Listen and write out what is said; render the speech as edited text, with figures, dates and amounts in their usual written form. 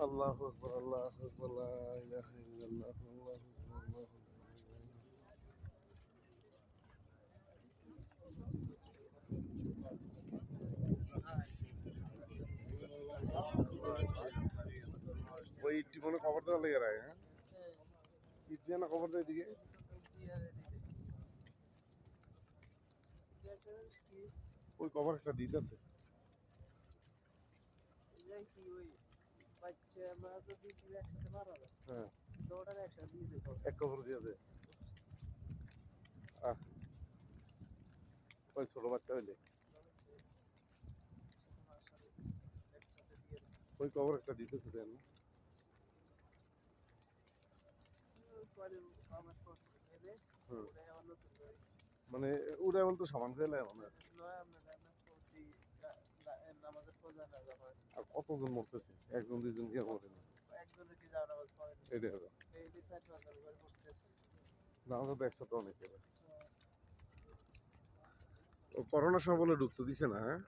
আল্লাহু আকবার, আল্লাহু আকবার, লা ইলাহা ইল্লাল্লাহ, আল্লাহু আকবার, আল্লাহু আকবার। ওই টিপনে খবর দেওয়া লেগে রায়, হ্যাঁ ইট দিয়ে না খবর দেয় এদিকে। ওই কভার একটা দিতেছে। হ্যাঁ এক কভার দিয়ে দেয়। ওই ছোট বাচ্চা হইলে ওই কভার একটা দিতেছে দেন। মানে ওটা এমন তো সমান চাইলে আর কতজন মরতেছে, একজন দুইজন গিয়ে মরে না। এটাই হবে জানাজা তো একসাথে অনেক। করোনার সময় বলে ঢুকতে দিছে না, হ্যাঁ।